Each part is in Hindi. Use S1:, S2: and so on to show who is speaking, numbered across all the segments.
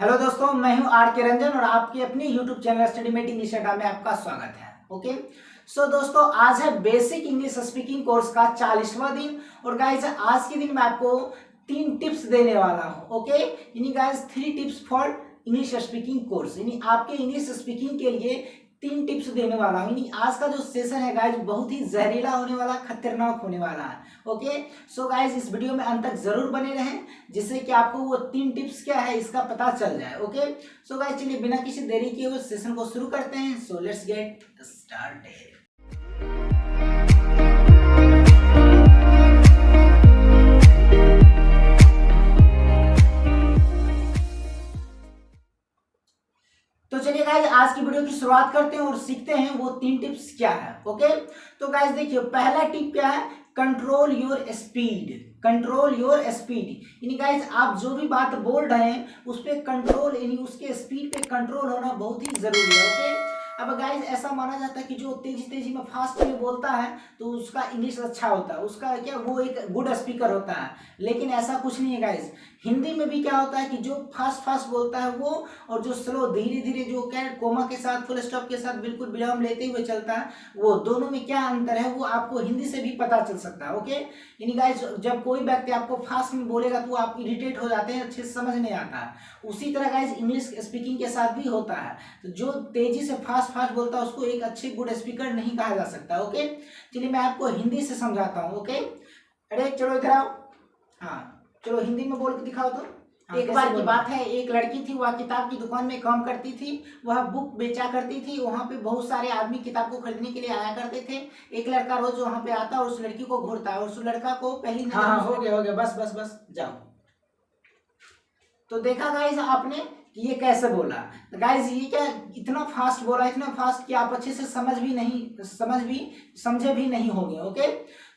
S1: हेलो दोस्तों, मैं हूं आर के रंजन और आपके अपने YouTube channel study mate English Adda में आपका स्वागत है। ओके सो दोस्तों, आज है बेसिक इंग्लिश स्पीकिंग कोर्स का 40वां दिन और गाइस आज के दिन मैं आपको 3 टिप्स देने वाला हूं। ओके यानी guys 3 tips for English speaking course, यानी आपके इंग्लिश स्पीकिंग के लिए 3 टिप्स देने वाला हूं। यानी आज का जो सेशन है गाइस बहुत ही जहरीला होने वाला, खतरनाक होने वाला है। ओके सो गाइस इस वीडियो में अंत तक जरूर बने रहें जिससे कि आपको वो 3 टिप्स क्या है इसका पता चल जाए। ओके सो गाइस चलिए बिना किसी देरी किए हुए सेशन को शुरू करते हैं। So let's get started. तो चलिए गाइस आज की वीडियो की शुरुआत करते हैं और सीखते हैं वो 3 टिप्स क्या है। ओके तो गाइस देखिए पहला टिप क्या है, control your speed. Control your speed यानी गाइस आप जो भी बात बोल रहे हैं उस पर कंट्रोल यानी उसके स्पीड पे कंट्रोल होना बहुत ही जरूरी है। ओके अब गाइस ऐसा माना जाता है कि जो तेजी तेजी में फास्ट में बोलता है तो उसका इंग्लिश अच्छा होता है, उसका क्या वो एक गुड स्पीकर होता है। लेकिन ऐसा कुछ नहीं है गाइस, हिंदी में भी क्या होता है कि जो फास्ट फास्ट बोलता है वो और जो स्लो धीरे धीरे जो क्या कोमा के साथ फुल स्टॉप के साथ बिल्कुल विराम लेते हुए चलता है, वो दोनों में क्या अंतर है वो आपको हिंदी से भी पता चल सकता है। ओके यानी गाइस जब कोई व्यक्ति आपको फास्ट में बोलेगा तो आप इरिटेट हो जाते हैं, अच्छे से समझ नहीं आता है। उसी तरह गाइस इंग्लिश स्पीकिंग के साथ भी होता है, तो जो तेजी से फास्ट फास्ट बोलता है उसको एक अच्छे गुड स्पीकर नहीं कहा जा सकता। ओके चलिए मैं आपको हिंदी से समझाता हूँ। ओके अरे चलो इधर आओ, हाँ चलो हिंदी में बोल के दिखाओ तो। एक बार की बात है, एक लड़की थी, वह किताब की दुकान में काम करती थी, वह बुक बेचा करती थी। वहां पे बहुत सारे आदमी किताब को खरीदने के लिए आया करते थे। एक लड़का रोज वहां पे आता और उस लड़की को घूरता और उस लड़का को पहली नजर में हो गया बस बस बस जाओ। तो देखा गाइस आपने कि ये कैसे बोला। तो गाइस ये क्या इतना फास्ट बोला, इतना फास्ट कि आप अच्छे से समझे भी नहीं होंगे। ओके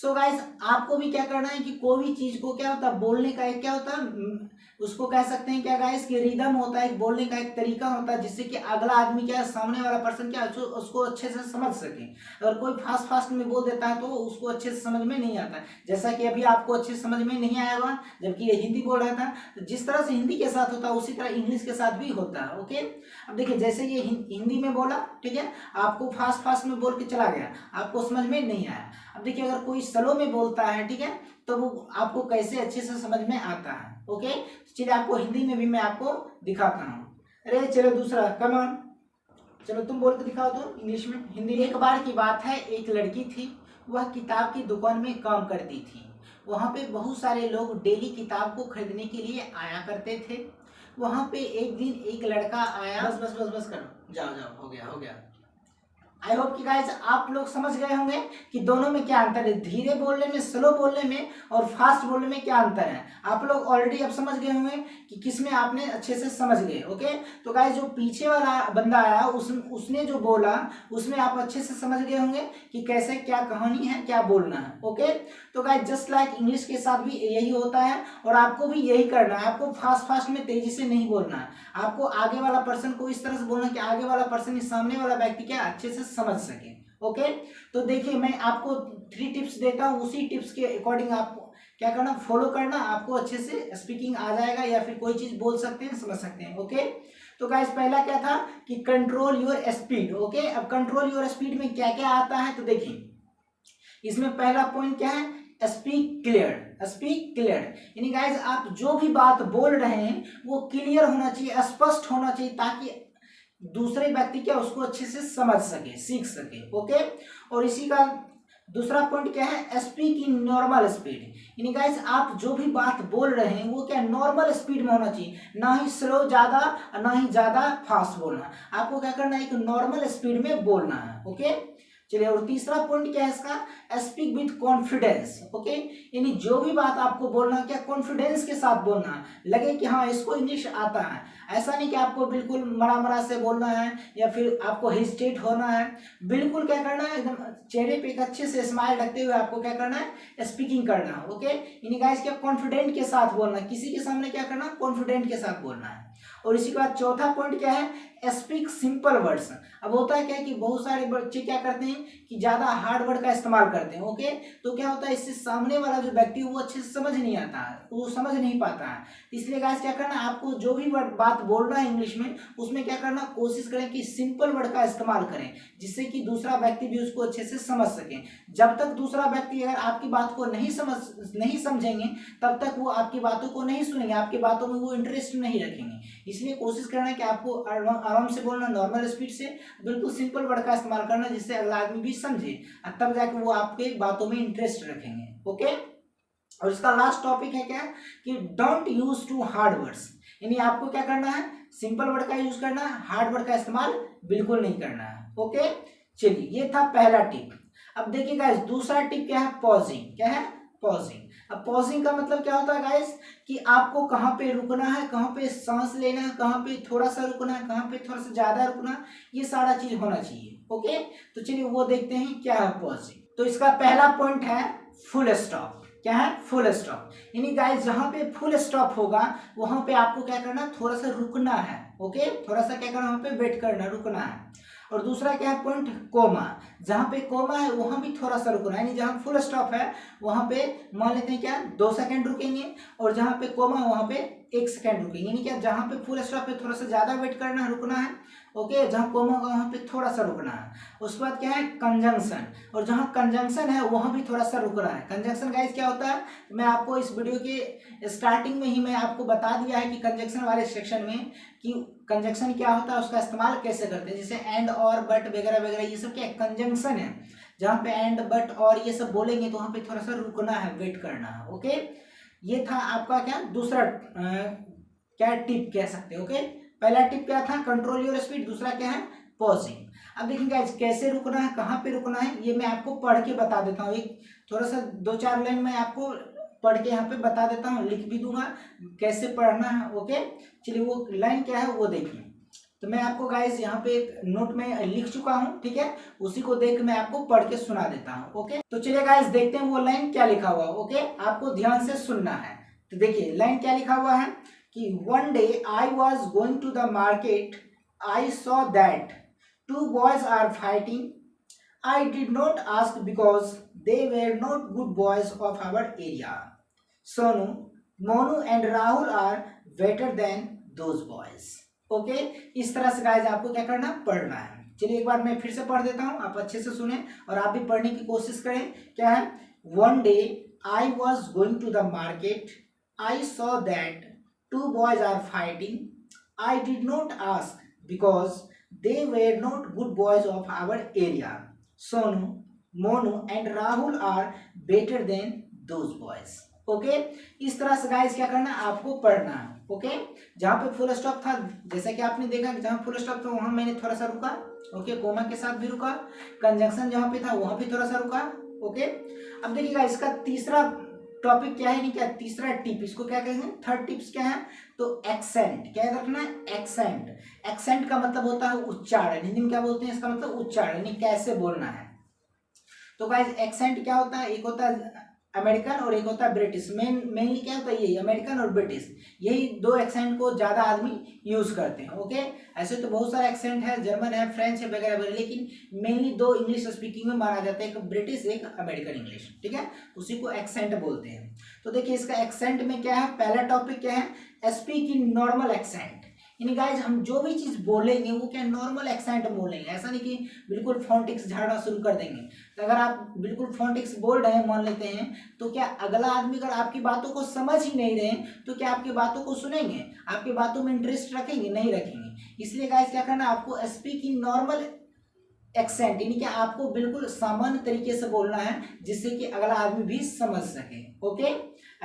S1: सो गाइस आपको भी क्या करना है कि कोई भी चीज को क्या होता है बोलने का एक क्या होता है उसको कह सकते हैं क्या गाइस कि रिदम होता है, एक बोलने का एक तरीका होता है जिससे कि अगला आदमी क्या सामने वाला पर्सन क्या उसको अच्छे से समझ सके। अगर कोई फास्ट फास्ट में बोल देता है तो उसको अच्छे से समझ में नहीं आता, जैसा कि अभी आपको अच्छे से समझ में नहीं आया हुआ जबकि ये हिंदी बोल रहा था। तो जिस तरह से हिंदी के साथ होता है उसी तरह इंग्लिश के साथ भी होता है। ओके अब देखिए जैसे ये हिंदी में बोला, ठीक है, आपको फास्ट फास्ट में बोल के चला गया, आपको समझ में नहीं आया। अब देखिए अगर कोई स्लो में बोलता है, ठीक है, तो वो आपको कैसे अच्छे से समझ में आता है। ओके चलिए आपको हिंदी में भी मैं आपको दिखाता हूँ। अरे चलो दूसरा कम ऑन, चलो तुम बोल के दिखाओ तो इंग्लिश में। हिंदी में एक बार की बात है, एक लड़की थी, वह किताब की दुकान में काम करती थी। वहाँ पे बहुत सारे लोग डेली किताब को खरीदने के लिए आया करते थे। वहाँ पे एक दिन एक लड़का आया, बस बस बस बस करो, जाओ जाओ, हो गया। आई होप कि गाइस आप लोग समझ गए होंगे कि दोनों में क्या अंतर है, धीरे बोलने में, स्लो बोलने में और फास्ट बोलने में क्या अंतर है। आप लोग ऑलरेडी अब समझ गए होंगे कि किसमें आपने अच्छे से समझ गए। ओके तो गाइस जो पीछे वाला बंदा आया उसने जो बोला उसमें आप अच्छे से समझ गए होंगे कि कैसे क्या कहानी है, क्या बोलना है। ओके तो गाइस जस्ट लाइक इंग्लिश के साथ भी यही होता है और आपको भी यही करना है। आपको फास्ट फास्ट में तेजी से नहीं बोलना है, आपको आगे वाला पर्सन को इस तरह से बोलना कि आगे वाला पर्सन सामने वाला व्यक्ति क्या अच्छे से समझ सके। ओके तो देखिए मैं आपको 3 टिप्स देता हूँ, उसी टिप्स के अकॉर्डिंग आपको क्या करना, फॉलो करना, आपको अच्छे से स्पीकिंग आ जाएगा या फिर कोई चीज बोल सकते हैं, समझ सकते हैं। ओके तो गाइस पहला क्या था कि कंट्रोल योर स्पीड। ओके अब कंट्रोल योर स्पीड में क्या क्या आता है तो देखिए इसमें पहला पॉइंट क्या है, स्पीक क्लियर। स्पीक क्लियर यानी गाइस आप जो भी बात बोल रहे हैं वो क्लियर होना चाहिए, स्पष्ट होना चाहिए ताकि दूसरे व्यक्ति क्या उसको अच्छे से समझ सके, सीख सके। ओके और इसी का दूसरा पॉइंट क्या है, स्पीक इन नॉर्मल स्पीड यानी गाइस आप जो भी बात बोल रहे हैं वो क्या नॉर्मल स्पीड में होना चाहिए, ना ही स्लो ज्यादा ना ही ज्यादा फास्ट बोलना। आपको क्या करना है, एक नॉर्मल स्पीड में बोलना है। ओके चलिए और तीसरा पॉइंट क्या है इसका, स्पीक विथ कॉन्फिडेंस। ओके यानी जो भी बात आपको बोलना क्या कॉन्फिडेंस के साथ बोलना, लगे कि हाँ इसको इंग्लिश आता है। ऐसा नहीं कि आपको बिल्कुल मरा से बोलना है या फिर आपको हेजिटेट होना है, बिल्कुल क्या करना है एकदम चेहरे पे एक अच्छे से स्माइल रखते हुए आपको क्या करना है, स्पीकिंग करना है। ओके यानी गाइस क्या कॉन्फिडेंट के साथ बोलना, किसी के सामने क्या करना कॉन्फिडेंट के साथ बोलना है। और इसी के बाद चौथा पॉइंट क्या है, स्पीक सिंपल वर्ड्स। अब होता है क्या कि बहुत सारे बच्चे क्या करते हैं कि ज्यादा हार्ड वर्ड का इस्तेमाल करते हैं। ओके, तो क्या होता है इससे सामने वाला जो व्यक्ति है वो अच्छे से समझ नहीं आता है, वो समझ नहीं पाता है। इसलिए गाइस क्या करना, आपको जो भी बात बोलना है इंग्लिश में, उसमें क्या करना, कोशिश करें कि सिंपल वर्ड का इस्तेमाल करें, जिससे कि दूसरा व्यक्ति भी उसको अच्छे से समझ सके। जब तक दूसरा व्यक्ति अगर आपकी बात को नहीं समझेंगे, तब तक वो आपकी बातों को नहीं सुनेंगे, आपकी बातों में वो इंटरेस्ट नहीं रखेंगे। इसलिए कोशिश करना है कि आपको आराम से बोलना, नॉर्मल स्पीड से, बिल्कुल सिंपल वर्ड का इस्तेमाल करना, जिससे अगला आदमी भी समझे, तब जाके वो आपके बातों में इंटरेस्ट रखेंगे। ओके, और इसका लास्ट टॉपिक है क्या, कि don't use too hard words, यानी आपको क्या करना है, सिंपल वर्ड का यूज करना है, हार्ड वर्ड का इस्तेमाल बिल्कुल नहीं करना है। ओके, चलिए ये था पहला टिप। अब देखिए गाइस, दूसरा टिप क्या है, पॉजिंग। क्या है, पॉजिंग। अब पॉजिंग का मतलब क्या होता है गाइस, कि आपको कहाँ पे रुकना है, कहाँ पे सांस लेना है, कहाँ पे थोड़ा सा रुकना है, कहाँ पे थोड़ा सा ज्यादा रुकना है, ये सारा चीज होना चाहिए। ओके, तो चलिए वो देखते हैं क्या है पॉजिंग। तो इसका पहला पॉइंट है फुल स्टॉप। क्या है, फुल स्टॉप, यानी गाइस जहां पे फुल स्टॉप होगा वहां पे आपको क्या करना, थोड़ा सा रुकना है। ओके, थोड़ा सा क्या करना, वहां पे वेट करना, रुकना है। और दूसरा क्या है पॉइंट, कोमा, जहां पे कोमा है वहां भी थोड़ा सा रुकना है, यानी जहां फुल स्टॉप है वहां पे मान लेते हैं क्या 2 सेकंड रुकेंगे, और जहां पे कोमा वहां पे 1 सेकंड रुकेंगे, यानी क्या जहां पे फुल स्टॉप पे थोड़ा सा ज्यादा वेट करना है, रुकना है। ओके, जहां कोमा होगा वहां पे थोड़ा सा रुकना है। उसके बाद क्या है, कंजंक्शन, और जहां कंजंक्शन है वहां भी थोड़ा सा रुकना है। कंजंक्शन गाइस क्या होता है, मैं आपको इस वीडियो के स्टार्टिंग में ही मैं आपको बता दिया है कि कंजंक्शन वाले सेक्शन में, कि कंजंक्शन क्या होता है, उसका इस्तेमाल कैसे करते हैं, जैसे एंड और बट वगैरह वगैरह, ये सब क्या कंजंक्शन है। जहां पे एंड बट और ये सब बोलेंगे तो वहां पे थोड़ा सा रुकना है, वेट करना है। ओके, ये था आपका क्या दूसरा क्या टिप कह सकते हैं। ओके, पहला टिप क्या था, कंट्रोल योर स्पीड, दूसरा क्या है, पॉजिंग। अब देखिए कैसे रुकना है, कहाँ पे रुकना है, ये मैं आपको पढ़ के बता देता हूँ। एक थोड़ा सा 2-4 लाइन मैं आपको पढ़ के यहाँ पे बता देता हूँ, लिख भी दूंगा कैसे पढ़ना है। ओके, चलिए वो लाइन क्या है वो देखिए। तो मैं आपको गाइस यहाँ पे एक नोट में लिख चुका हूँ, ठीक है, उसी को देख मैं आपको पढ़ के सुना देता हूँ। ओके, तो चलिए गाइस देखते हैं वो लाइन क्या लिखा हुआ है। ओके, आपको ध्यान से सुनना है। तो देखिए लाइन क्या लिखा हुआ है, कि one day I was going to the market, I saw that 2 boys are fighting. I did not ask because they were not good boys of our area. Sonu, Monu and Rahul are better than those boys. Okay, इस तरह से गाइस आपको क्या करना, पढ़ना है। चलिए एक बार मैं फिर से पढ़ देता हूँ, आप अच्छे से सुने और आप भी पढ़ने की कोशिश करें। क्या है, one day I was going to the market, I saw that 2 boys are fighting. I did not ask because they were not good boys of our area. Sonu, Monu and Rahul are better than those boys. Okay, इस तरह से गाइस क्या करना है, आपको पढ़ना है। ओके, जहां पे फुल स्टॉप था, जैसा कि आपने देखा कि जहां फुल स्टॉप था वहां मैंने थोड़ा सा रुका। ओके, कोमा के साथ भी रुका, कंजंक्शन जहां पे था वहां भी थोड़ा सा रुका। ओके, अब देखिएगा इसका तीसरा टॉपिक क्या है, नहीं क्या तीसरा टिप, इसको क्या कहेंगे, थर्ड टिप्स क्या है, तो एक्सेंट। क्या रखना है, एक्सेंट। एक्सेंट का मतलब होता है उच्चारण, हिंदी में क्या बोलते हैं, इसका मतलब उच्चारण, यानी कैसे बोलना है। तो गाइस एक्सेंट क्या होता है, एक होता है अमेरिकन और एक होता है ब्रिटिश। मेनली क्या होता है, यही अमेरिकन और ब्रिटिश, यही 2 एक्सेंट को ज्यादा आदमी यूज करते हैं। ओके, ऐसे तो बहुत सारे एक्सेंट है, जर्मन है, फ्रेंच है वगैरह वगैरह, लेकिन मेनली 2 इंग्लिश स्पीकिंग में माना जाता है, एक ब्रिटिश एक अमेरिकन इंग्लिश, ठीक है, उसी को एक्सेंट बोलते हैं। तो देखिए इसका एक्सेंट में क्या है, पहला टॉपिक क्या है, स्पीक इन नॉर्मल एक्सेंट, यानी गाइज हम जो भी चीज बोलेंगे वो क्या नॉर्मल एक्सेंट बोलेंगे, ऐसा नहीं कि बिल्कुल फोनेटिक्स झाड़ना शुरू कर देंगे। तो अगर आप बिल्कुल फोनेटिक्स बोल रहे हैं मान लेते हैं, तो क्या अगला आदमी अगर आपकी बातों को समझ ही नहीं रहे तो क्या आपकी बातों को सुनेंगे, आपकी बातों में इंटरेस्ट रखेंगे, नहीं रखेंगे। इसलिए गाइज क्या करना, आपको स्पीक इन नॉर्मल एक्सेंट, यानी कि आपको बिल्कुल सामान्य तरीके से बोलना है, जिससे कि अगला आदमी भी समझ सके। ओके,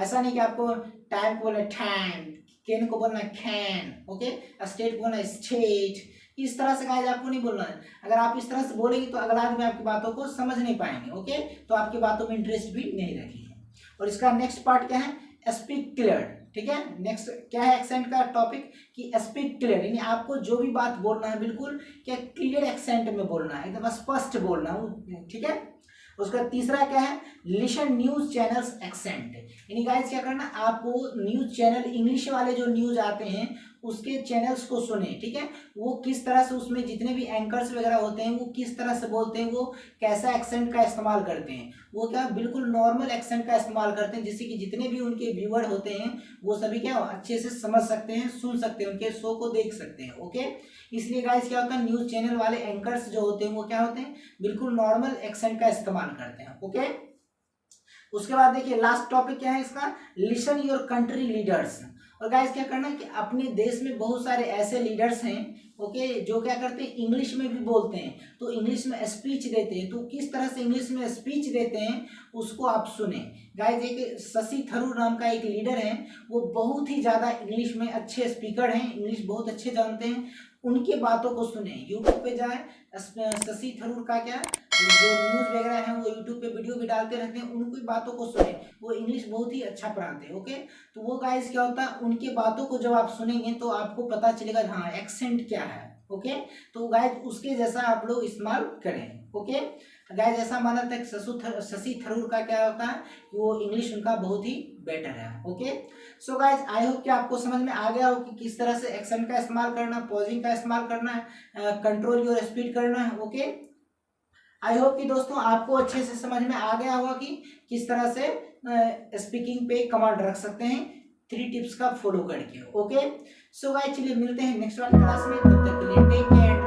S1: ऐसा नहीं कि आपको टाइम को बोलना टाइम, कैन को बोलना कैन, ओके, स्टेट को बोलना स्टेट, इस तरह से गाइस आपको नहीं बोलना है। अगर आप इस तरह से बोलेंगे तो अगला आदमी आपकी बातों को समझ नहीं पाएंगे। ओके, तो आपकी बातों में इंटरेस्ट भी नहीं रखेंगे। और इसका नेक्स्ट पार्ट क्या है, स्पीक क्लियर, ठीक है। नेक्स्ट क्या है एक्सेंट का टॉपिक, कि स्पीक क्लियर, यानी आपको जो भी बात बोलना है बिल्कुल क्या क्लियर एक्सेंट में बोलना है, एकदम स्पष्ट बोलना है, ठीक है। उसका तीसरा क्या है, लिसन न्यूज चैनल्स एक्सेंट, यानी गाइस क्या करना, आपको न्यूज चैनल इंग्लिश वाले जो न्यूज आते हैं उसके चैनल्स को सुने, ठीक है। वो किस तरह से उसमें जितने भी एंकर्स वगैरह होते हैं वो किस तरह से बोलते हैं, वो कैसा एक्सेंट का इस्तेमाल करते हैं, वो क्या बिल्कुल नॉर्मल एक्सेंट का इस्तेमाल करते हैं, जिससे कि जितने भी उनके व्यूअर होते हैं वो सभी क्या अच्छे से समझ सकते हैं, सुन सकते हैं, उनके शो को देख सकते हैं। ओके, इसलिए गाइस क्या होता है, न्यूज चैनल वाले एंकर्स जो होते हैं वो क्या होते हैं, बिल्कुल नॉर्मल एक्सेंट का इस्तेमाल करते हैं। ओके, उसके बाद देखिए लास्ट टॉपिक क्या है इसका, लिसन योर कंट्री लीडर्स। और गाइस क्या करना है कि अपने देश में बहुत सारे ऐसे लीडर्स हैं, ओके, जो क्या करते हैं, इंग्लिश में भी बोलते हैं, तो इंग्लिश में स्पीच देते हैं। तो किस तरह से इंग्लिश में स्पीच देते हैं उसको आप सुने। गाइस एक शशि थरूर नाम का एक लीडर है, वो बहुत ही ज़्यादा इंग्लिश में अच्छे स्पीकर हैं, इंग्लिश बहुत अच्छे जानते हैं, उनकी बातों को सुने। यूट्यूब पे जाए, शशि थरूर का क्या जो न्यूज़ वगैरह है वो यूट्यूब पे वीडियो भी डालते रहते हैं, उनकी बातों को सुने, वो इंग्लिश बहुत ही अच्छा पढ़ाते हैं। ओके, तो वो गाइस क्या होता है, उनकी बातों को जब आप सुनेंगे तो आपको पता चलेगा हाँ एक्सेंट क्या है। ओके, तो गाइस उसके जैसा आप लोग इस्तेमाल करें। ओके गाइस, ऐसा माना था कि शशि थरूर का क्या होता है कि वो इंग्लिश उनका बहुत ही बेटर है। Okay, so guys I hope कि आपको समझ में आ गया हो कि किस तरह से एक्सेंट का इस्तेमाल करना, पॉजिंग का इस्तेमाल करना है, कंट्रोल योर स्पीड करना है। ओके, आई होप कि दोस्तों आपको अच्छे से समझ में आ गया होगा कि किस तरह से स्पीकिंग पे कमांड रख सकते हैं 3 टिप्स का फॉलो करके। ओके, सो गाइस चलिए मिलते हैं नेक्स्ट वाली क्लास में, तब तक के लिए टेक केयर।